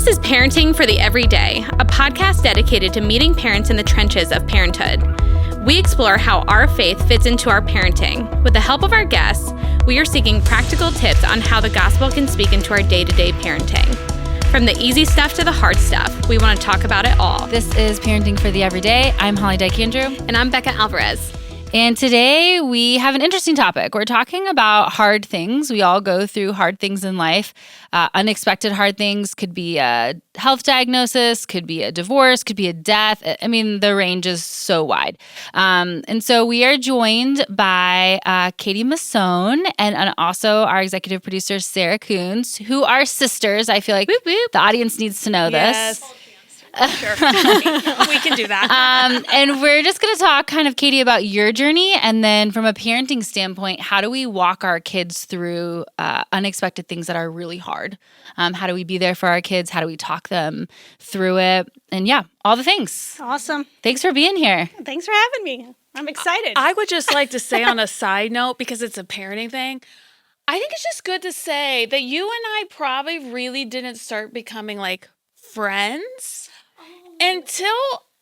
This is Parenting for the Everyday, a podcast dedicated to meeting parents in the trenches of parenthood. We explore how our faith fits into our parenting. With the help of our guests, we are seeking practical tips on how the gospel can speak into our day-to-day parenting. From the easy stuff to the hard stuff, we want to talk about it all. This is Parenting for the Everyday. I'm Holly Dyke-Andrew. And I'm Becca Alvarez. And today we have an interesting topic. We're talking about hard things. We all go through hard things in life. Unexpected hard things could be a health diagnosis, could be a divorce, could be a death. I mean, the range is so wide. And so we are joined by Katy Masone and also our executive producer, Sarah Coons, who are sisters. I feel like Whoop, whoop. The audience needs to know this. Sure. We can do that. And we're just going to talk kind of, Katy, about your journey. And then from a parenting standpoint, how do we walk our kids through unexpected things that are really hard? How do we be there for our kids? How do we talk them through it? And yeah, all the things. Awesome. Thanks for being here. Thanks for having me. I'm excited. I would just like to say on a side note, because it's a parenting thing, I think it's just good to say that you and I probably really didn't start becoming like friends until,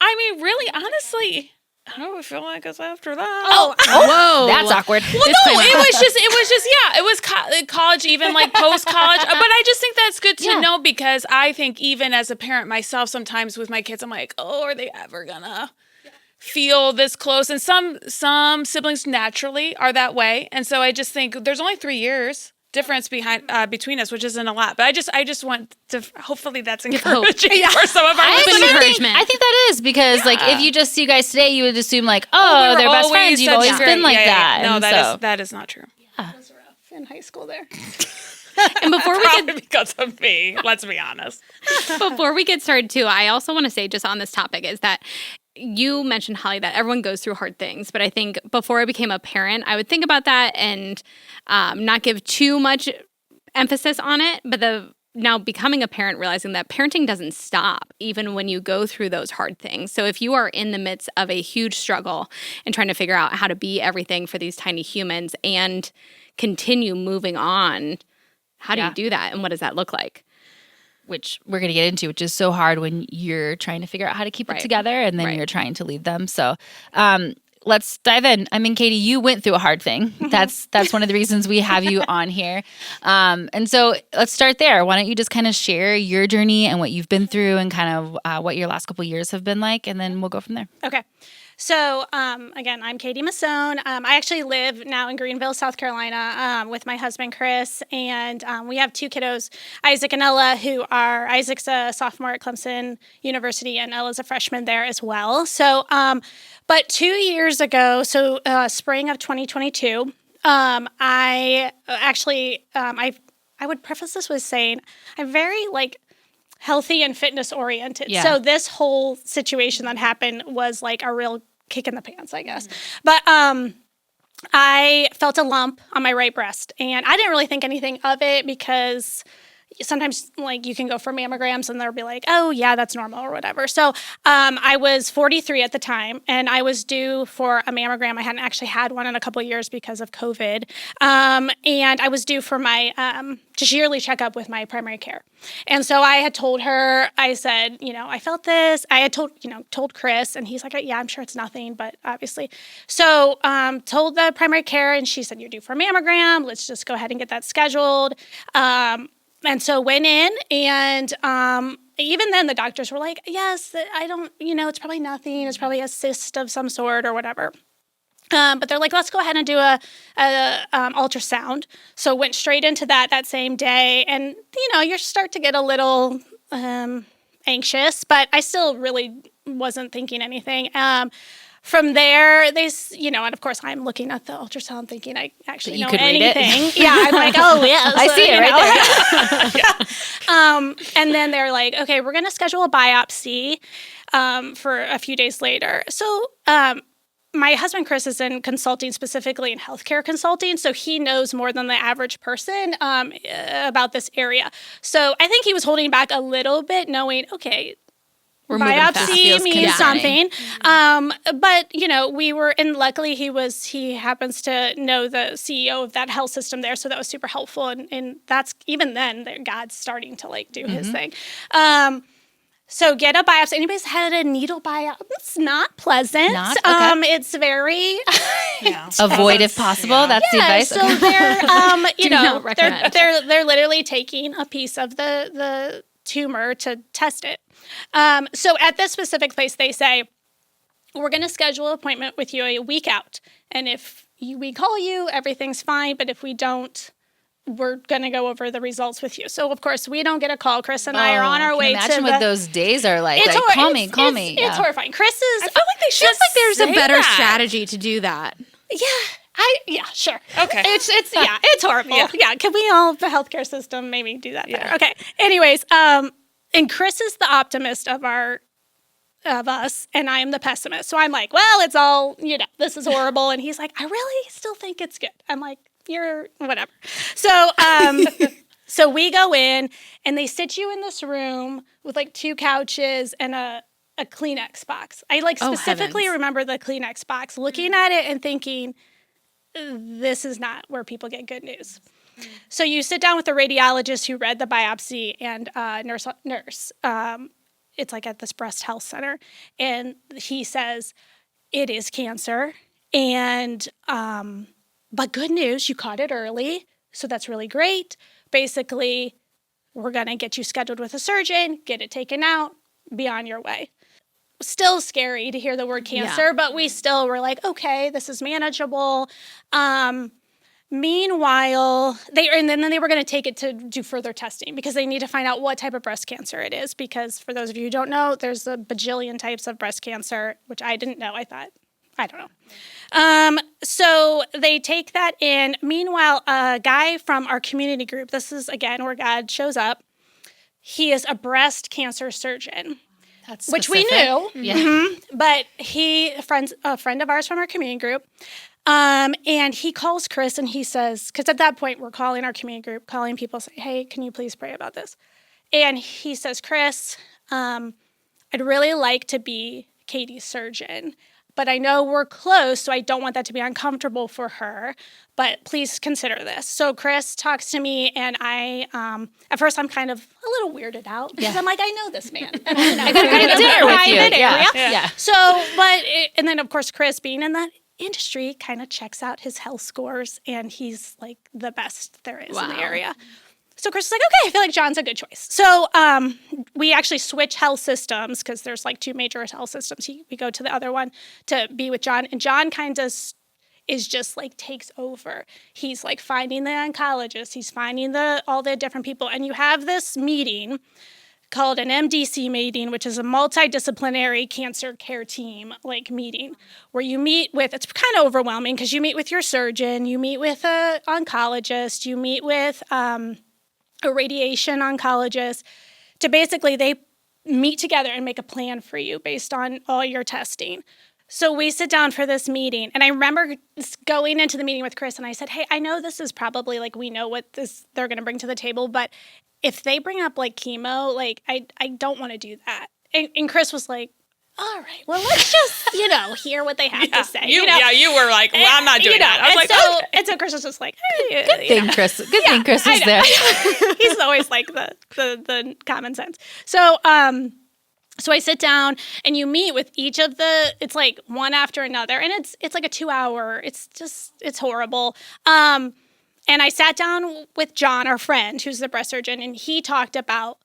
I mean, really, honestly, I don't feel like it's after that. Whoa. That's awkward. Well, no, it was college, even like post-college. But I just think that's good to know, because I think even as a parent myself, sometimes with my kids, I'm like, oh, are they ever gonna feel this close? And some siblings naturally are that way. And so I just think there's only 3 years difference between us, which isn't a lot. But I just want to, hopefully that's encouraging for some of our listeners. I think that is, because like if you just see you guys today, you would assume like, oh, they're best friends. You've always been like that. No, and that is not true. It was rough in high school there. And before we get because of me, let's be honest. Before we get started too, I also want to say just on this topic is that you mentioned, Holly, that everyone goes through hard things. But I think before I became a parent, I would think about that and not give too much emphasis on it. But now becoming a parent, realizing that parenting doesn't stop even when you go through those hard things. So if you are in the midst of a huge struggle and trying to figure out how to be everything for these tiny humans and continue moving on, how do you do that? And what does that look like? Which we're going to get into, which is so hard when you're trying to figure out how to keep it together and then you're trying to lead them. So let's dive in. I mean, Katy, you went through a hard thing. That's one of the reasons we have you on here. And so let's start there. Why don't you just kind of share your journey and what you've been through and kind of what your last couple of years have been like, and then we'll go from there. Okay. So, again, I'm Katy Masone. I actually live now in Greenville, South Carolina, with my husband, Chris, and we have 2 kiddos, Isaac and Ella, Isaac's a sophomore at Clemson University, and Ella's a freshman there as well. So, but 2 years ago, spring of 2022, I would preface this with saying I'm very, healthy and fitness oriented. Yeah. So this whole situation that happened was like a real kick in the pants, I guess. Mm-hmm. But I felt a lump on my right breast, and I didn't really think anything of it because sometimes you can go for mammograms and they'll be like, oh yeah, that's normal or whatever. So I was 43 at the time, and I was due for a mammogram. I hadn't actually had one in a couple of years because of COVID. And I was due for my just yearly checkup with my primary care. And so I had told her, I said, I felt this. I had told Chris, and he's like, yeah, I'm sure it's nothing, but obviously. So told the primary care, and she said, you're due for a mammogram. Let's just go ahead and get that scheduled. And so went in, and even then the doctors were like, yes, I don't, it's probably nothing. It's probably a cyst of some sort or whatever. But they're like, let's go ahead and do a ultrasound. So went straight into that same day. And, you start to get a little anxious, but I still really wasn't thinking anything. From there, and of course, I'm looking at the ultrasound thinking I actually know anything. Yeah, I'm like, oh, yeah. I see it right there. And then they're like, okay, we're going to schedule a biopsy for a few days later. So my husband, Chris, is in consulting, specifically in healthcare consulting, so he knows more than the average person about this area. So I think he was holding back a little bit, knowing, okay, biopsy means something. But we were, and luckily he happens to know the CEO of that health system there. So that was super helpful. And that's, even then, God's starting to like do his thing. So get a biopsy. Anybody's had a needle biopsy? It's not pleasant. It's very avoid if possible. Yeah. That's the advice. So they're literally taking a piece of the tumor to test it. So at this specific place, they say, we're going to schedule an appointment with you a week out. And if we call you, everything's fine. But if we don't, we're going to go over the results with you. So, of course, we don't get a call. Chris and I are on our way to imagine what those days are like. Call me. It's horrifying. Chris is... I feel like they should there's a better strategy to do that. Yeah, sure. Okay. It's horrible. Yeah. Can we all, the healthcare system, maybe do that better? Okay. Anyways, and Chris is the optimist of us, and I am the pessimist. So I'm like, well, it's all, this is horrible. And he's like, I really still think it's good. I'm like, you're whatever. So, so we go in, and they sit you in this room with like 2 couches and a Kleenex box. I specifically remember the Kleenex box, looking at it and thinking, this is not where people get good news. So you sit down with the radiologist who read the biopsy and nurse. It's like at this breast health center. And he says, it is cancer. And, but good news, you caught it early. So that's really great. Basically, we're going to get you scheduled with a surgeon, get it taken out, be on your way. Still scary to hear the word cancer, but we still were like, okay, this is manageable. Meanwhile, then they were going to take it to do further testing because they need to find out what type of breast cancer it is. Because for those of you who don't know, there's a bajillion types of breast cancer, which I didn't know. I don't know. So they take that in. Meanwhile, a guy from our community group, this is, again, where God shows up. He is a breast cancer surgeon. That's which specific. We knew. Yeah. Mm-hmm. But a friend of ours from our community group, and he calls Chris and he says, because at that point we're calling our community group, calling people, say, hey, can you please pray about this? And he says, Chris, I'd really like to be Katy's surgeon, but I know we're close, so I don't want that to be uncomfortable for her, but please consider this. So Chris talks to me, and I, at first I'm kind of a little weirded out because I'm like, I know this man. And I got to go to dinner with you. Yeah. So, and then of course Chris, being in that industry, kind of checks out his health scores, and he's like the best there is in the area. So Chris is like, okay, I feel like John's a good choice. So we actually switch health systems because there's like 2 major health systems. We go to the other one to be with John. And John kind of is just like takes over. He's like finding the oncologist. He's finding all the different people. And you have this meeting called an MDC meeting, which is a multidisciplinary cancer care team like meeting where you meet with, it's kind of overwhelming because you meet with your surgeon, you meet with an oncologist, you meet with a radiation oncologist to basically they meet together and make a plan for you based on all your testing. So we sit down for this meeting, and I remember going into the meeting with Chris, and I said, hey, I know this is probably like we know what they're going to bring to the table, but if they bring up like chemo, like I don't want to do that. And Chris was like, all right, well, let's just, hear what they have to say. You were like, well, I'm not doing that. I was okay. And so Chris was just like, hey, good thing Chris was there. He's always like the common sense. So, so I sit down and you meet with each of it's like one after another, and it's like a 2-hour, it's horrible. And I sat down with John, our friend, who's the breast surgeon, and he talked about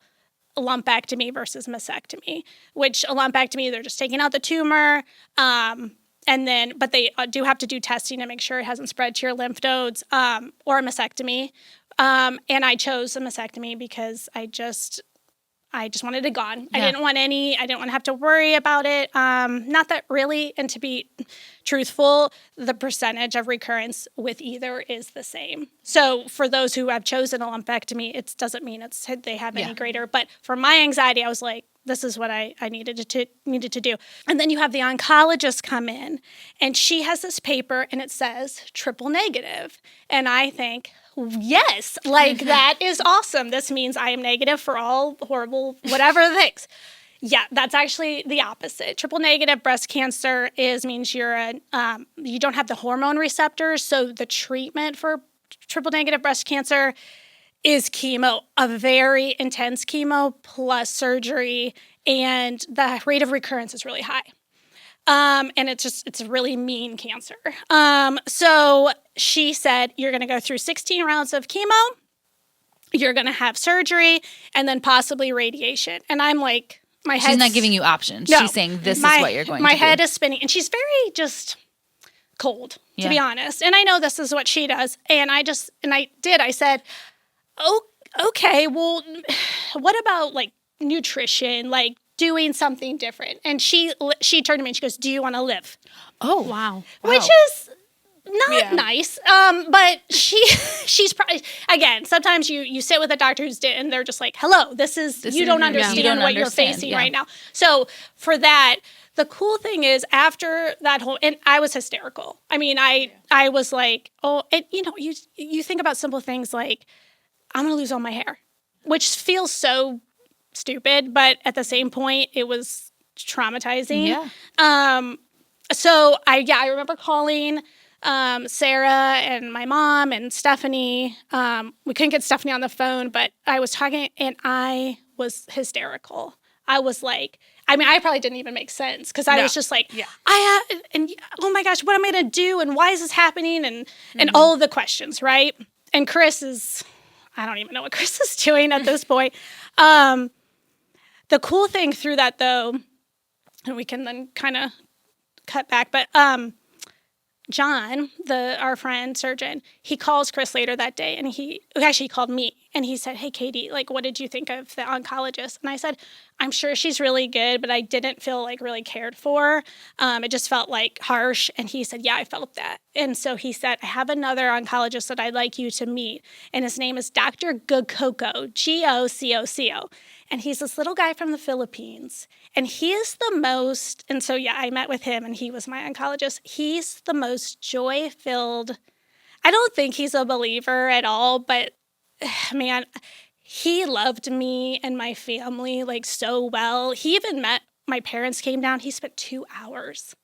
lumpectomy versus mastectomy, which a lumpectomy, they're just taking out the tumor, but they do have to do testing to make sure it hasn't spread to your lymph nodes, or a mastectomy. And I chose a mastectomy because I just wanted it gone. Yeah. I didn't want to have to worry about it. Not that really, and to be truthful, the percentage of recurrence with either is the same. So for those who have chosen a lumpectomy, it doesn't mean they have any greater. But for my anxiety, I was like, this is what I needed to do. And then you have the oncologist come in, and she has this paper, and it says triple negative. And I think, yes, like that is awesome. This means I am negative for all horrible whatever things. Yeah, that's actually the opposite. Triple negative breast cancer means you don't have the hormone receptors. So the treatment for triple negative breast cancer is chemo, a very intense chemo plus surgery, and the rate of recurrence is really high. And it's a really mean cancer. So she said, you're going to go through 16 rounds of chemo, you're going to have surgery, and then possibly radiation. And I'm like, she's not giving you options. No, she's saying this is what you're going to do. My head is spinning, and she's very just cold, to be honest. And I know this is what she does. And I said, oh, okay, well, what about like nutrition, like doing something different? And she turned to me and she goes, do you want to live? Oh, wow. Which is not nice. But she's probably, again, sometimes you sit with a doctor and they're just like, hello, you don't understand what you're facing right now. So for that, the cool thing is after that whole, and I was hysterical. I mean, I was like, oh, and you think about simple things like, I'm going to lose all my hair, which feels so stupid, but at the same point, it was traumatizing. Yeah. So I remember calling Sarah and my mom and Stephanie. We couldn't get Stephanie on the phone, but I was talking and I was hysterical. I was like, I mean, I probably didn't even make sense because I was just like, oh my gosh, what am I going to do? And why is this happening? And all of the questions, right? And Chris is, I don't even know what Chris is doing at this point. The cool thing through that, though, and we can then kind of cut back, but John, our friend surgeon, he calls Chris later that day, and he called me, and he said, hey, Katy, like, what did you think of the oncologist? And I said, I'm sure she's really good, but I didn't feel like really cared for. It just felt like harsh. And he said, yeah, I felt that. And so he said, I have another oncologist that I'd like you to meet, and his name is Dr. Gocco, Gocco. And he's this little guy from the Philippines. And he is the most, and so I met with him and he was my oncologist. He's the most joy-filled, I don't think he's a believer at all, but man, he loved me and my family like so well. He even my parents came down. He spent 2 hours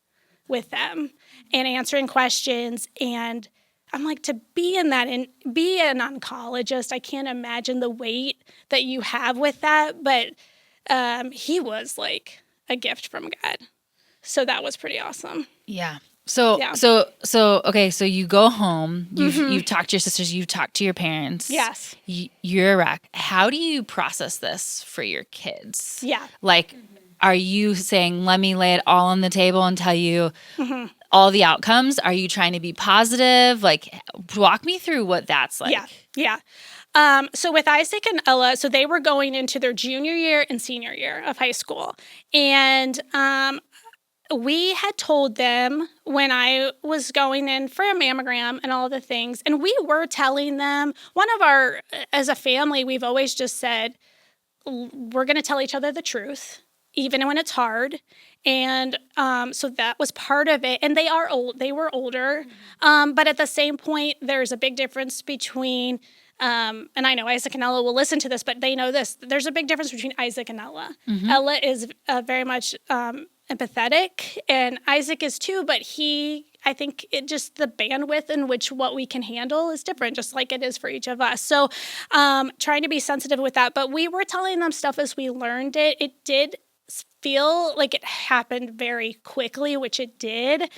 with them and answering questions. And I'm like, to be in that and be an oncologist, I can't imagine the weight that you have with that. But he was like a gift from God. So that was pretty awesome. Yeah. So okay, so you go home, you've talked to your sisters, you've talked to your parents. Yes. You're a wreck. How do you process this for your kids? Yeah. Like, are you saying, let me lay it all on the table and tell you all the outcomes? Are you trying to be positive? Like, walk me through what that's like. Yeah. So with Isaac and Ella, so they were going into their junior year and senior year of high school. And we had told them when I was going in for a mammogram and all the things, and we were telling them, as a family, we've always just said, we're going to tell each other the truth, even when it's hard. And so that was part of it. And they were older. But at the same point, there's a big difference between, and I know Isaac and Ella will listen to this, but they know this. There's a big difference between Isaac and Ella. Ella is very much empathetic, and Isaac is too, but I think it just the bandwidth in which what we can handle is different, just like it is for each of us. So trying to be sensitive with that. But we were telling them stuff as we learned it. It did feel like it happened very quickly, which it did.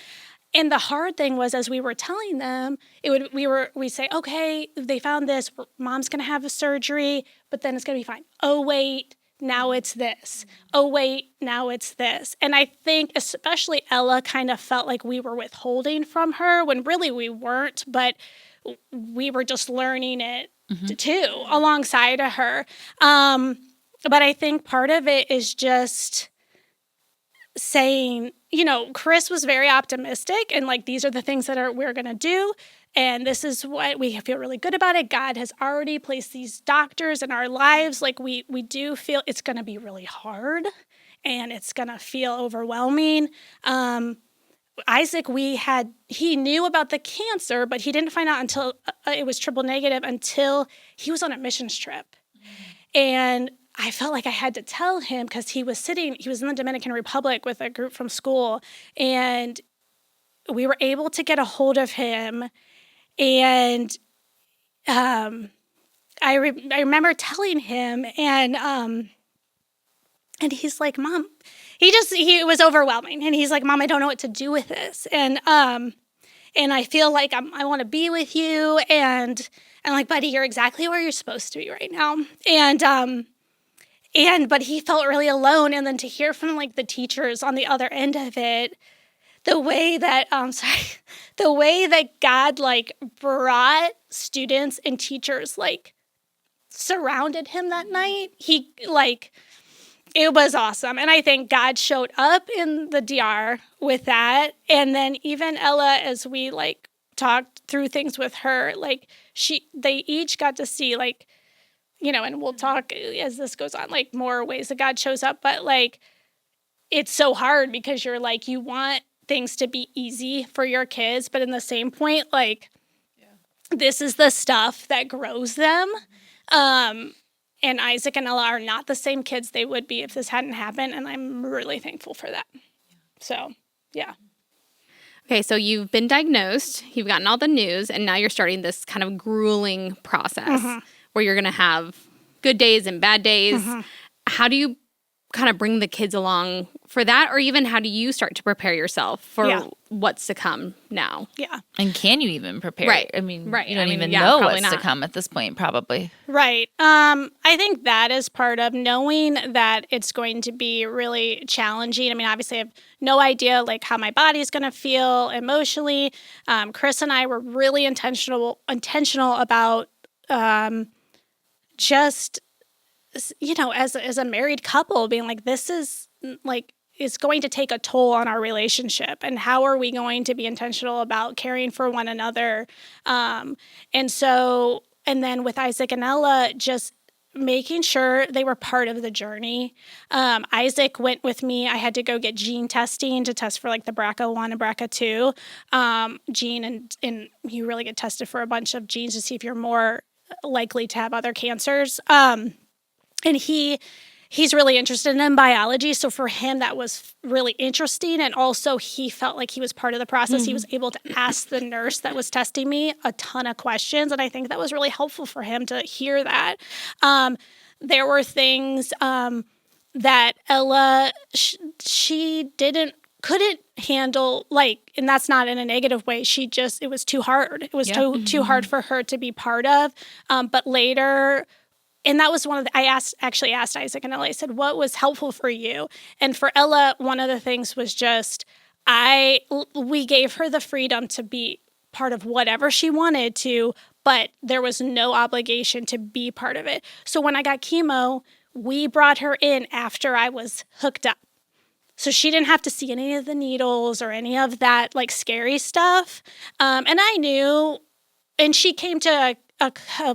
And the hard thing was, as we were telling them, we say, okay, they found this, mom's going to have a surgery, but then it's going to be fine. Oh, wait, now it's this. Oh, wait, now it's this. And I think especially Ella kind of felt like we were withholding from her when really we weren't, but we were just learning it too alongside of her. But I think part of it is just saying, Chris was very optimistic and like, these are the things that we're going to do. And this is what we feel really good about it. God has already placed these doctors in our lives. Like we do feel it's going to be really hard and it's going to feel overwhelming. Isaac, he knew about the cancer, but he didn't find out until it was triple negative until he was on a missions trip. And I felt like I had to tell him because he was in the Dominican Republic with a group from school, and we were able to get a hold of him. And I remember telling him, and he's like, Mom, he was overwhelming. And he's like, Mom, I don't know what to do with this. And I feel like I want to be with you. And I'm like, buddy, you're exactly where you're supposed to be right now. But he felt really alone. And then to hear from like the teachers on the other end of it, the way that God like brought students and teachers like surrounded him that night, it was awesome. And I think God showed up in the DR with that. And then even Ella, as we like talked through things with her, like they each got to see like, and we'll talk as this goes on, like more ways that God shows up. But like, it's so hard because you're like, you want things to be easy for your kids. But in the same point, like, this is the stuff that grows them. And Isaac and Ella are not the same kids they would be if this hadn't happened. And I'm really thankful for that. So, yeah. Okay, so you've been diagnosed, you've gotten all the news, and now you're starting this kind of grueling process where you're going to have good days and bad days. How do you kind of bring the kids along for that? Or even how do you start to prepare yourself for what's to come now? Yeah. And can you even prepare? Right. I mean, right. you don't even know what's to come at this point, probably. Right. I think that is part of knowing that it's going to be really challenging. I mean, obviously I have no idea like how my body's going to feel emotionally. Chris and I were really intentional about just, as a married couple, being like, this is like, it's going to take a toll on our relationship, and how are we going to be intentional about caring for one another? And then with Isaac and Ella, just making sure they were part of the journey. Isaac went with me. I had to go get gene testing to test for like the BRCA1 and BRCA2 gene, and you really get tested for a bunch of genes to see if you're more likely to have other cancers. And he's really interested in biology. So for him, that was really interesting. And also he felt like he was part of the process. He was able to ask the nurse that was testing me a ton of questions. And I think that was really helpful for him to hear that. There were things that Ella, she couldn't handle, like, and that's not in a negative way. It was too hard. It was too hard for her to be part of. But later, and that was I actually asked Isaac and Ella, I said, what was helpful for you? And for Ella, one of the things was just, we gave her the freedom to be part of whatever she wanted to, but there was no obligation to be part of it. So when I got chemo, we brought her in after I was hooked up. So she didn't have to see any of the needles or any of that like scary stuff. And I knew, and she came to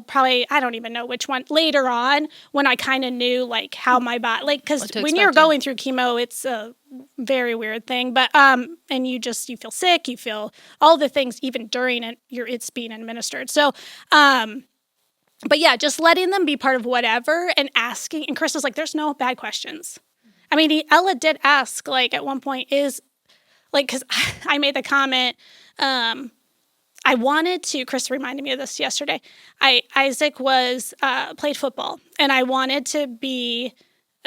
probably, I don't even know which one, later on when I kind of knew like how my body, like, because when you're going through chemo, it's a very weird thing. But, and you feel sick, you feel all the things even during it's being administered. So, but yeah, just letting them be part of whatever and asking. And Chris was like, there's no bad questions. I mean, Ella did ask, like, at one point because I made the comment, I wanted to, Chris reminded me of this yesterday, Isaac played football, and I wanted to be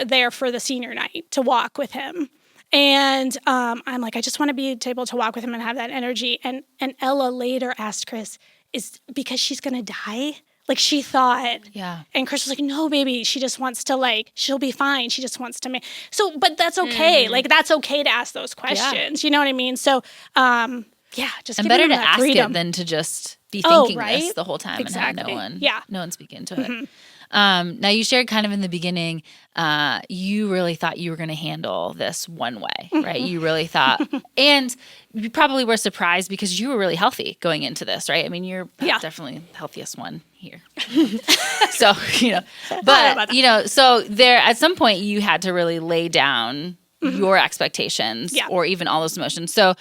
there for the senior night to walk with him. And I'm like, I just want to be able to walk with him and have that energy. And Ella later asked Chris, is because she's going to die? Like she thought. Yeah. And Chris was like, no, baby, she just wants to she'll be fine. She just wants to So, but that's okay. Like that's okay to ask those questions. Yeah. You know what I mean? So, just and better to ask freedom. it than to just be thinking right? this the whole time exactly. and have no one speak into it. Now you shared kind of in the beginning, you really thought you were going to handle this one way, right? You really thought, and you probably were surprised because you were really healthy going into this, right? I mean, you're definitely the healthiest one here. So, but, so there at some point you had to really lay down your expectations or even all those emotions. So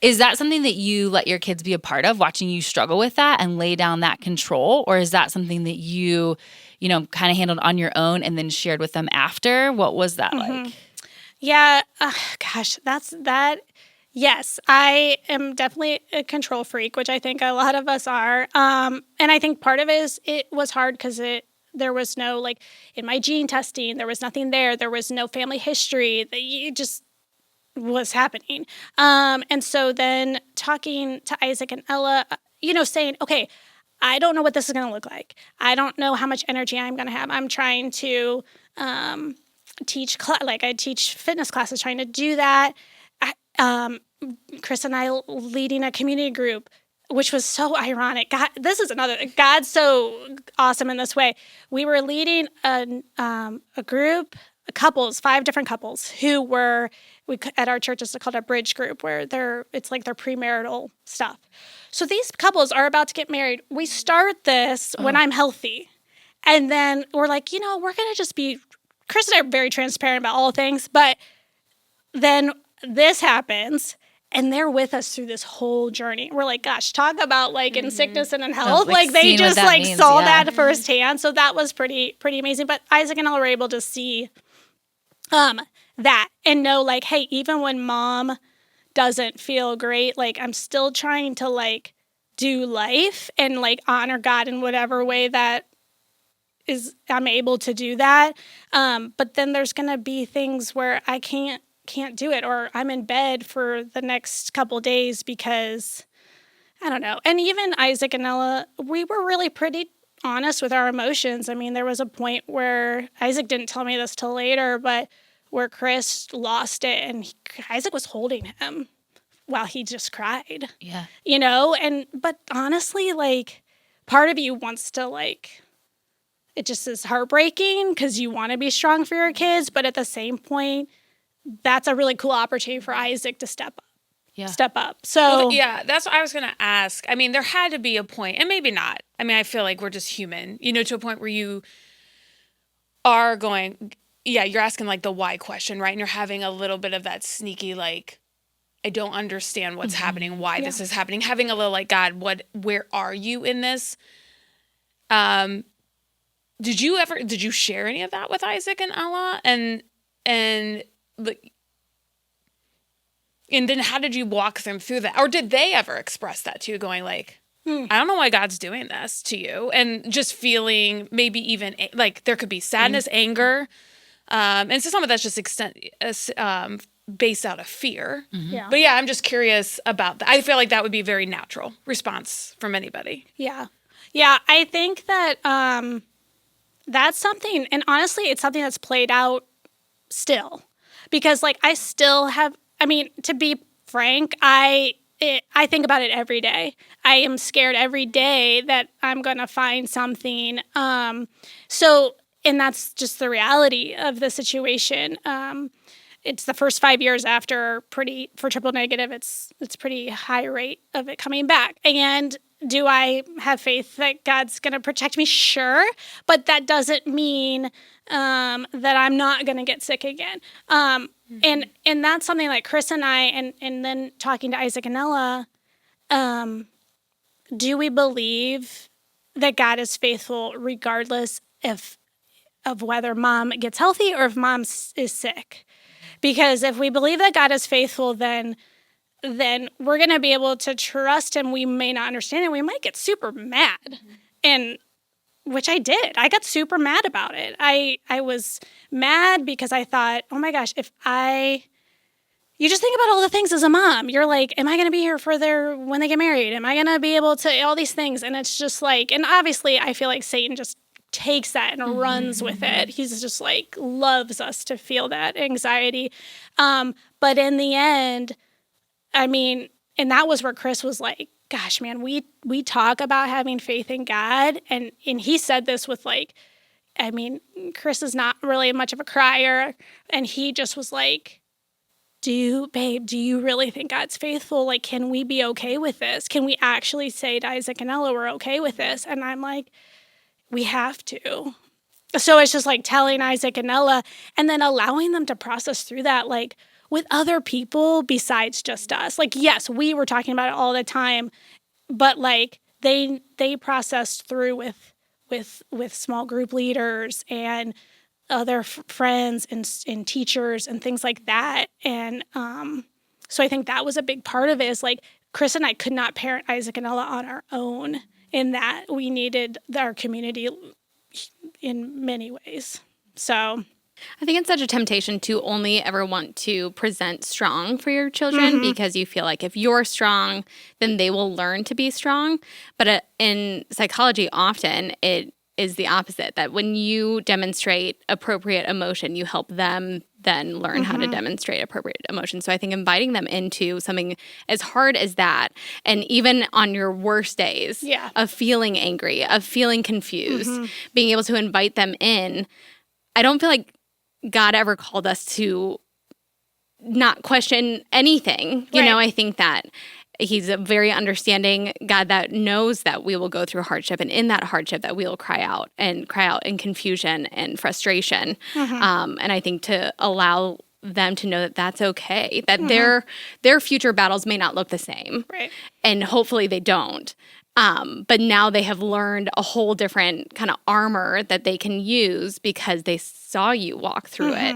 Is that something that you let your kids be a part of, watching you struggle with that and lay down that control? Or is that something that you kind of handled on your own and then shared with them after? What was that like? Yeah, gosh, that. Yes, I am definitely a control freak, which I think a lot of us are. And I think part of it is it was hard because there was no, like, in my gene testing, there was nothing there. There was no family history. It just was happening. And so then talking to Isaac and Ella, saying, okay, I don't know what this is going to look like. I don't know how much energy I'm going to have. I'm trying to teach, I teach fitness classes, trying to do that. Chris and I leading a community group, which was so ironic. God's so awesome in this way. We were leading a group, couples, 5 different couples who were, at our church, it's called a bridge group, where it's like their premarital stuff. So these couples are about to get married. We start this when I'm healthy. And then we're like, we're going to just be, Chris and I are very transparent about all things, but then this happens and they're with us through this whole journey. We're like, gosh, talk about like in sickness and in health. Like they just saw that firsthand. So that was pretty amazing. But Isaac and I were able to see that and know like, hey, even when mom doesn't feel great, like I'm still trying to like do life and like honor God in whatever way that I'm able to do that. But then there's going to be things where I can't do it, or I'm in bed for the next couple days because I don't know. And even Isaac and Ella, we were really pretty honest with our emotions. I mean, there was a point where Isaac didn't tell me this till later, but where Chris lost it and Isaac was holding him while he just cried. Yeah. But honestly, like part of you wants to like, it just is heartbreaking because you want to be strong for your kids, but at the same point, that's a really cool opportunity for Isaac to step up. So that's what I was going to ask. I mean, there had to be a point, and maybe not. I mean, I feel like we're just human, to a point where you are going, you're asking like the why question, right? And you're having a little bit of that sneaky, like, I don't understand what's happening, why this is happening. Having a little like, God, where are you in this? Did you share any of that with Isaac and Ella? And then how did you walk them through that? Or did they ever express that to you, going like, I don't know why God's doing this to you? And just feeling maybe even like there could be sadness, anger. And so some of that's just based out of fear. Yeah. But I'm just curious about that. I feel like that would be a very natural response from anybody. Yeah. Yeah, I think that that's something, and honestly, it's something that's played out still. Because like I still have, I mean, to be frank, I think about it every day. I am scared every day that I'm going to find something. And that's just the reality of the situation. It's the first 5 years after for triple negative, it's pretty high rate of it coming back. And do I have faith that God's going to protect me? Sure. But that doesn't mean that I'm not going to get sick again. And that's something like Chris and I, and then talking to Isaac and Ella, do we believe that God is faithful regardless of whether mom gets healthy or if mom is sick? Because if we believe that God is faithful, then we're going to be able to trust him. We may not understand it. We might get super mad. And which I did. I got super mad about it. I was mad because I thought, oh my gosh, you just think about all the things as a mom. You're like, am I going to be here when they get married? Am I going to be able to, all these things? And it's just like, and obviously I feel like Satan just takes that and runs with it. He's just like, loves us to feel that anxiety. But in the end, I mean, and that was where Chris was like, gosh, man, we talk about having faith in God. And he said this with like, I mean, Chris is not really much of a crier. And he just was like, do you really think God's faithful? Like, can we be okay with this? Can we actually say to Isaac and Ella, we're okay with this? And I'm like, we have to. So it's just like telling Isaac and Ella and then allowing them to process through that. Like, with other people besides just us. Like, yes, we were talking about it all the time, but like they processed through with small group leaders and other friends and teachers and things like that. And so I think that was a big part of it, is like Chris and I could not parent Isaac and Ella on our own, in that we needed our community in many ways. So I think it's such a temptation to only ever want to present strong for your children, because you feel like if you're strong, then they will learn to be strong. But in psychology, often it is the opposite, that when you demonstrate appropriate emotion, you help them then learn how to demonstrate appropriate emotion. So I think inviting them into something as hard as that, and even on your worst days of feeling angry, of feeling confused, being able to invite them in. I don't feel like God ever called us to not question anything. You know, I think that He's a very understanding God that knows that we will go through hardship, and in that hardship that we will cry out in confusion and frustration. And I think to allow them to know that that's okay, that their future battles may not look the same. Right. And hopefully they don't. But now they have learned a whole different kind of armor that they can use because they saw you walk through it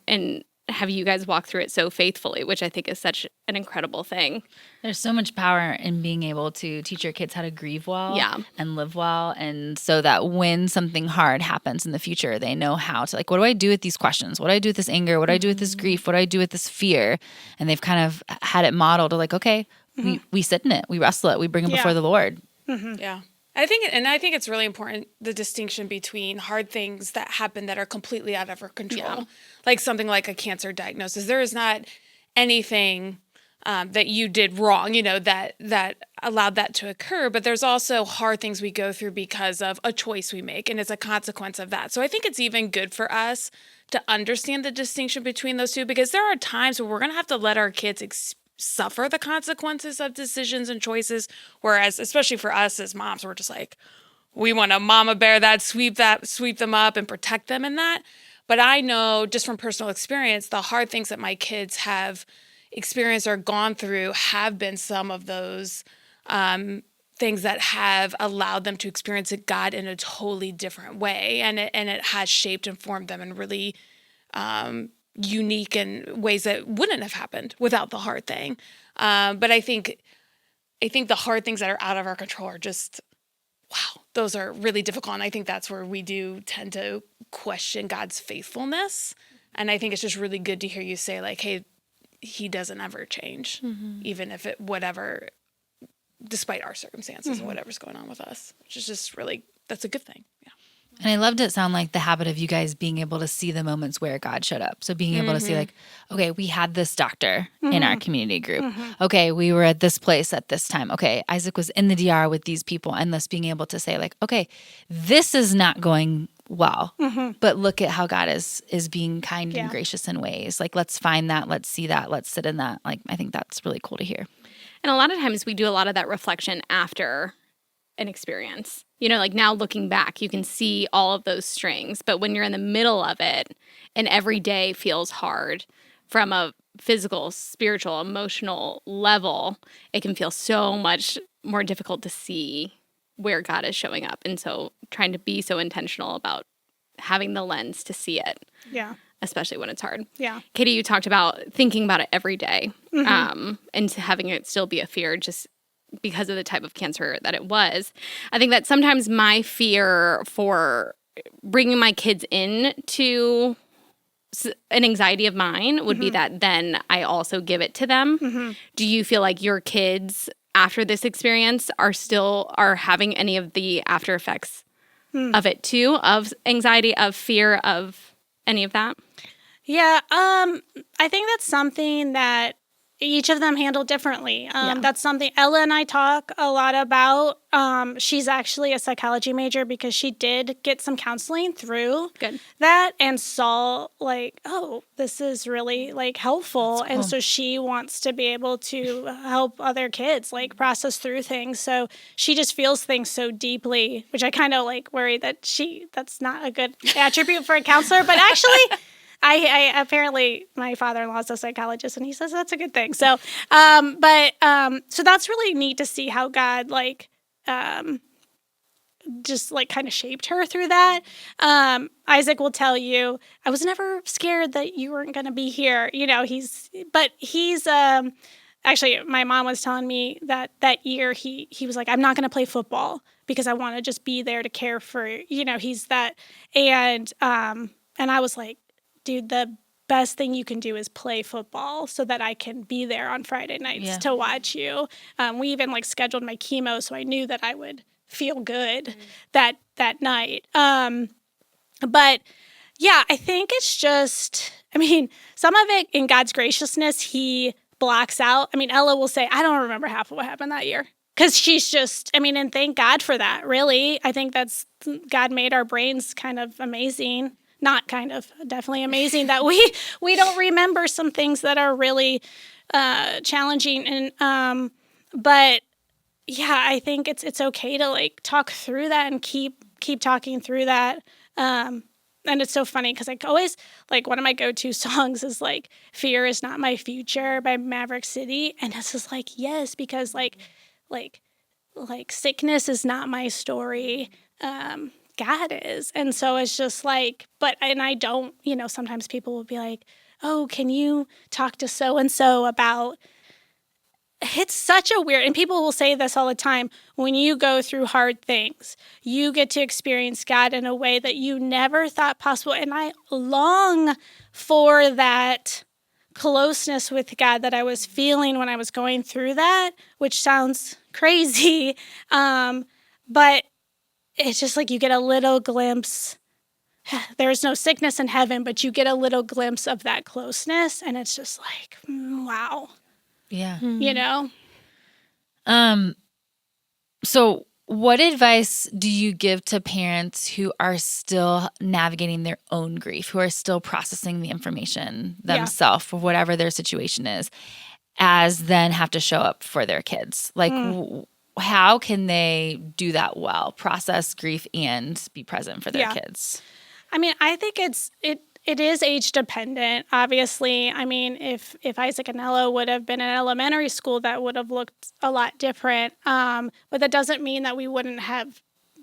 and have you guys walk through it so faithfully, which I think is such an incredible thing. There's so much power in being able to teach your kids how to grieve well and live well. And so that when something hard happens in the future, they know how to, like, what do I do with these questions? What do I do with this anger? What do I do with this grief? What do I do with this fear? And they've kind of had it modeled to, like, okay, we sit in it, we wrestle it, we bring it before the Lord. Yeah. I think it's really important, the distinction between hard things that happen that are completely out of our control, like something like a cancer diagnosis. There is not anything that you did wrong, that allowed that to occur. But there's also hard things we go through because of a choice we make, and it's a consequence of that. So I think it's even good for us to understand the distinction between those two, because there are times where we're going to have to let our kids suffer the consequences of decisions and choices. Whereas, especially for us as moms, we're just like, we want to mama bear that, sweep them up and protect them in that. But I know just from personal experience, the hard things that my kids have experienced or gone through have been some of those things that have allowed them to experience God in a totally different way. And it has shaped and formed them in really unique in ways that wouldn't have happened without the hard thing. But I think the hard things that are out of our control are just, wow, those are really difficult. And I think that's where we do tend to question God's faithfulness. And I think it's just really good to hear you say, like, hey, He doesn't ever change, even if despite our circumstances and whatever's going on with us, which is just really, that's a good thing. Yeah. And I loved it sound like the habit of you guys being able to see the moments where God showed up. So being able to see, like, okay, we had this doctor in our community group. Okay, we were at this place at this time. Okay, Isaac was in the DR with these people. And thus being able to say, like, okay, this is not going well, but look at how God is being kind and gracious in ways. Like, let's find that, let's see that, let's sit in that. Like, I think that's really cool to hear. And a lot of times we do a lot of that reflection after an experience. Like, now looking back, you can see all of those strings. But when you're in the middle of it and every day feels hard from a physical, spiritual, emotional level, it can feel so much more difficult to see where God is showing up. And so trying to be so intentional about having the lens to see it. Yeah. Especially when it's hard. Yeah. Katie, you talked about thinking about it every day, and having it still be a fear just because of the type of cancer that it was. I think that sometimes my fear for bringing my kids into an anxiety of mine would be that then I also give it to them. Do you feel like your kids after this experience are having any of the after effects of it too, of anxiety, of fear, of any of that? Yeah, I think that's something that each of them handle differently. That's something Ella and I talk a lot about. She's actually a psychology major because she did get some counseling through that and saw, like, oh, this is really, like, helpful. Cool. And so she wants to be able to help other kids, like, process through things. So she just feels things so deeply, which I kind of, like, worry that that's not a good attribute for a counselor. But actually, I apparently my father-in-law is a psychologist, and he says that's a good thing. So, so that's really neat to see how God just like kind of shaped her through that. Isaac will tell you, I was never scared that you weren't going to be here. He's actually, my mom was telling me that year he was like, I'm not going to play football because I want to just be there to care for, he's that. And I was like, dude, the best thing you can do is play football so that I can be there on Friday nights to watch you. We even like scheduled my chemo, so I knew that I would feel good that night. But yeah, I think it's just, some of it in God's graciousness, he blocks out. Ella will say, I don't remember half of what happened that year. Because she's just, and thank God for that, really. I think God made our brains kind of amazing. Not kind of, definitely amazing that we don't remember some things that are really challenging. And but yeah, I think it's okay to like talk through that and keep talking through that. And it's so funny because I always, like, one of my go-to songs is like "Fear Is Not My Future" by Maverick City, and it's just like, yes, because like sickness is not my story. God is. And so it's just like, and I don't, sometimes people will be like, oh, can you talk to so-and-so about, it's such a weird, and people will say this all the time, when you go through hard things, you get to experience God in a way that you never thought possible. And I long for that closeness with God that I was feeling when I was going through that, which sounds crazy. But it's just like you get a little glimpse. There's no sickness in heaven, but you get a little glimpse of that closeness, and it's just like, wow. Yeah. So what advice do you give to parents who are still navigating their own grief, who are still processing the information themselves for whatever their situation is, as then have to show up for their kids? Like, how can they do that well, process grief and be present for their kids? I think it is age dependent. Obviously, if Isaac and Ella would have been in elementary school, that would have looked a lot different. But that doesn't mean that we wouldn't have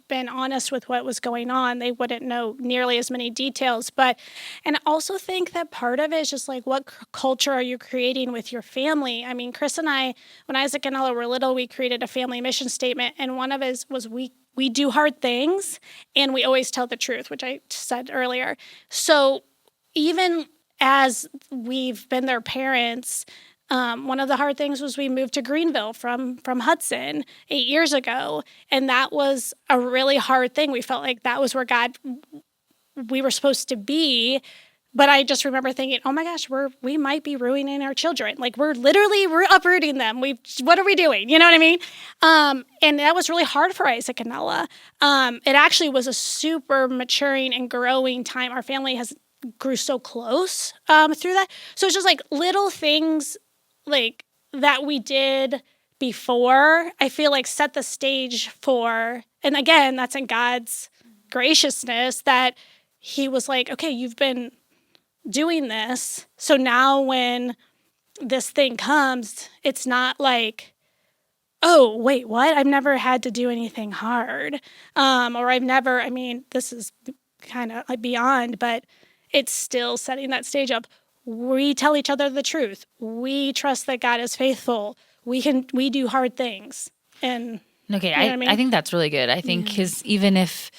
been honest with what was going on. They wouldn't know nearly as many details. And I also think that part of it is just like, what culture are you creating with your family? Chris and I, when Isaac and Ella were little, we created a family mission statement. And one of it was we do hard things and we always tell the truth, which I said earlier. So even as we've been their parents, one of the hard things was we moved to Greenville from Hudson 8 years ago. And that was a really hard thing. We felt like that was where we were supposed to be. But I just remember thinking, oh my gosh, we might be ruining our children. Like, we're literally uprooting them. What are we doing? You know what I mean? And that was really hard for Isaac and Ella. It actually was a super maturing and growing time. Our family grew so close through that. So it's just like little things like that we did before, I feel like set the stage for, and again, that's in God's graciousness, that he was like, okay, you've been doing this. So now when this thing comes, it's not like, oh, wait, what? I've never had to do anything hard. Or I've never, this is kind of like beyond, but it's still setting that stage up. We tell each other the truth. We trust that God is faithful. We do hard things. And okay, I think that's really good. I think because even if,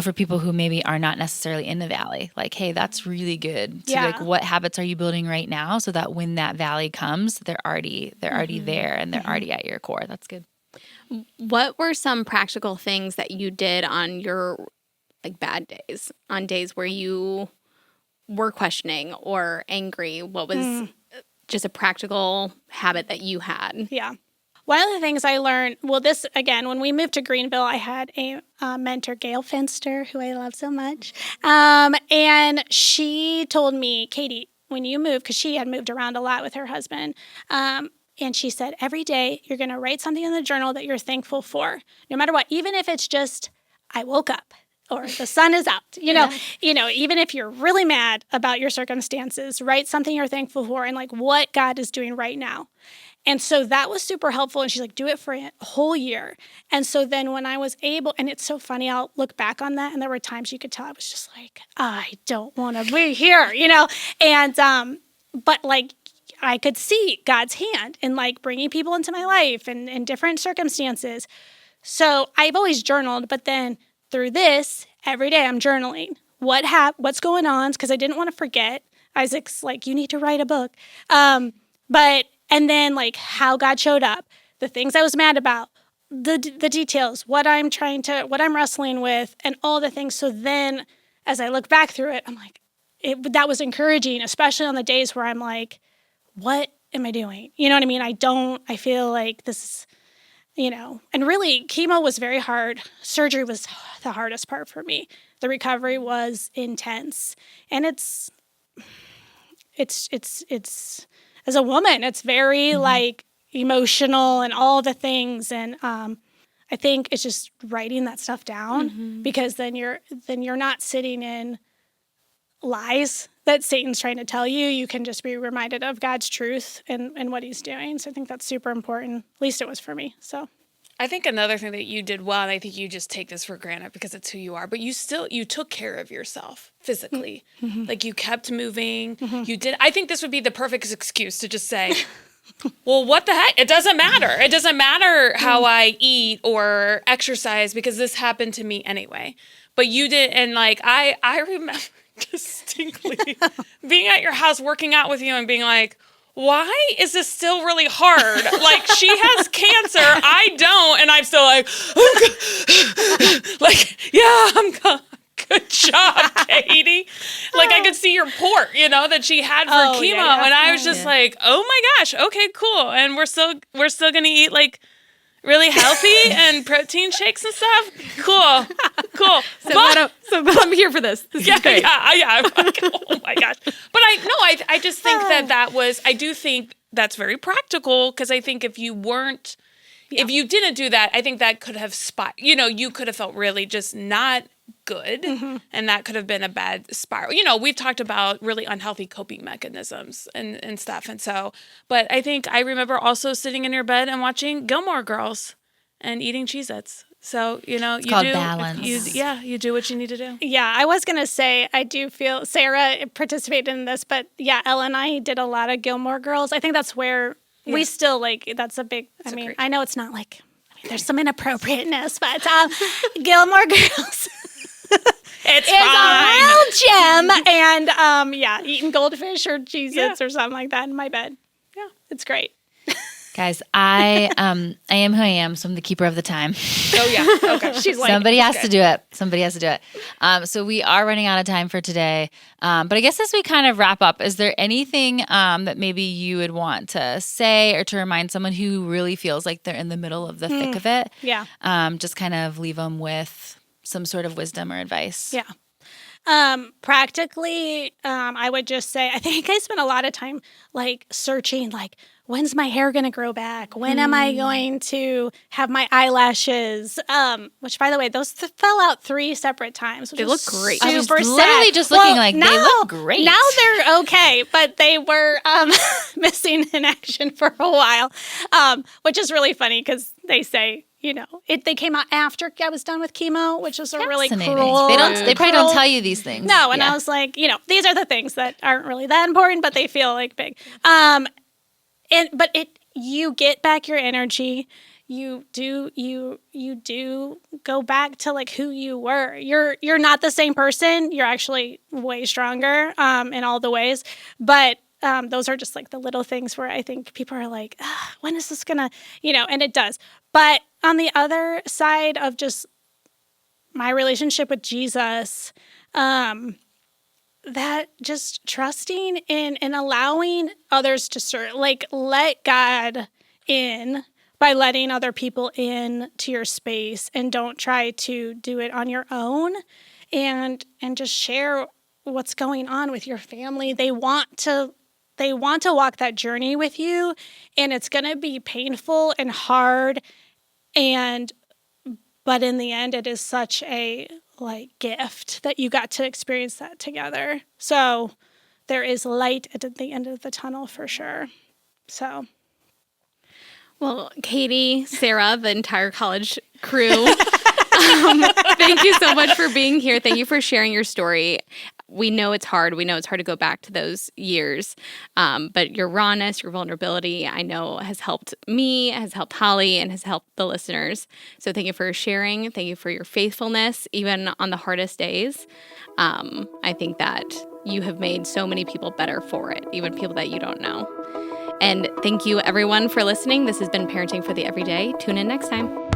for people who maybe are not necessarily in the valley, like, hey, that's really good. To like, what habits are you building right now so that when that valley comes, they're already there and they're already at your core. That's good. What were some practical things that you did on your like bad days, on days where you were questioning or angry? What was just a practical habit that you had? Yeah. One of the things I learned, this, again, when we moved to Greenville, I had a mentor, Gail Finster, who I love so much. And she told me, Katie, when you move, because she had moved around a lot with her husband, and she said, every day you're going to write something in the journal that you're thankful for, no matter what, even if it's just, I woke up. or the sun is out. Even if you're really mad about your circumstances, write something you're thankful for and like what God is doing right now. And so that was super helpful. And she's like, do it for a whole year. And so then when I was able, and it's so funny, I'll look back on that. And there were times you could tell I was just like, I don't want to be here, And, but like, I could see God's hand in like bringing people into my life and in different circumstances. So I've always journaled, but then through this, every day I'm journaling. What's going on? Because I didn't want to forget. Isaac's like, you need to write a book. And then like how God showed up, the things I was mad about, the details, what I'm wrestling with, and all the things. So then as I look back through it, I'm like, that was encouraging, especially on the days where I'm like, what am I doing? You know what I mean? I feel like this, and really chemo was very hard. Surgery was the hardest part for me. The recovery was intense. And it's as a woman, it's very like emotional and all the things. And I think it's just writing that stuff down because then you're not sitting in lies that Satan's trying to tell you. You can just be reminded of God's truth and what he's doing. So I think that's super important. At least it was for me. So I think another thing that you did well, and I think you just take this for granted because it's who you are, but you took care of yourself physically. Like you kept moving. You did. I think this would be the perfect excuse to just say, well, what the heck? It doesn't matter. It doesn't matter how I eat or exercise because this happened to me anyway. But you did. And like, I remember distinctly being at your house, working out with you and being like, why is this still really hard? Like, she has cancer, I don't, and I'm still like, like, yeah, I'm good job, Katie. Like, I could see your port, that she had for chemo, and I was just like, oh my gosh, okay, cool, and we're still gonna eat like really healthy and protein shakes and stuff. Cool. So I'm here for this. This is great. Yeah. I'm like, oh my gosh. But I just think I do think that's very practical because I think if you didn't do that, I think that could have you could have felt really just not good and that could have been a bad spiral. We've talked about really unhealthy coping mechanisms and stuff. And so, but I think I remember also sitting in your bed and watching Gilmore Girls and eating Cheez-Its. So, it's called balance. You do what you need to do. Yeah, I was going to say, I do feel Sarah participated in this, but yeah, Ella and I did a lot of Gilmore Girls. I think that's where we still that's a big, I know it's not like, there's some inappropriateness, but Gilmore Girls. It's a real gem. And eating goldfish or Cheez-Its or something like that in my bed. Yeah, it's great. Guys, I am who I am, so I'm the keeper of the time. Oh, yeah. Okay. She's like, Somebody has to do it. So we are running out of time for today. But I guess as we kind of wrap up, is there anything that maybe you would want to say or to remind someone who really feels like they're in the middle of the thick of it? Yeah. Just kind of leave them with some sort of wisdom or advice. Yeah. Practically, I would just say, I think I spent a lot of time like searching, like, when's my hair going to grow back? When am I going to have my eyelashes? Which, by the way, those fell out 3 separate times. They look great. I was literally just looking they look great. Now they're okay, but they were missing in action for a while, which is really funny because they say, they came out after I was done with chemo, which was a really cruel. They probably don't tell you these things. No, and I was like, these are the things that aren't really that important, but they feel like big. You get back your energy. You do go back to like who you were. You're not the same person. You're actually way stronger in all the ways. But those are just like the little things where I think people are like, when is this gonna, and it does. But on the other side of just my relationship with Jesus, that just trusting in and allowing others to serve, like let God in by letting other people in to your space and don't try to do it on your own and just share what's going on with your family. They want to walk that journey with you, and it's going to be painful and hard, but in the end it is such a like gift that you got to experience that together. So there is light at the end of the tunnel for sure. So. Well, Katy, Sarah, the entire college crew, thank you so much for being here. Thank you for sharing your story. We know it's hard. We know it's hard to go back to those years. But your rawness, your vulnerability, I know has helped me, has helped Holly, and has helped the listeners. So thank you for sharing. Thank you for your faithfulness, even on the hardest days. I think that you have made so many people better for it, even people that you don't know. And thank you, everyone, for listening. This has been Parenting for the Everyday. Tune in next time.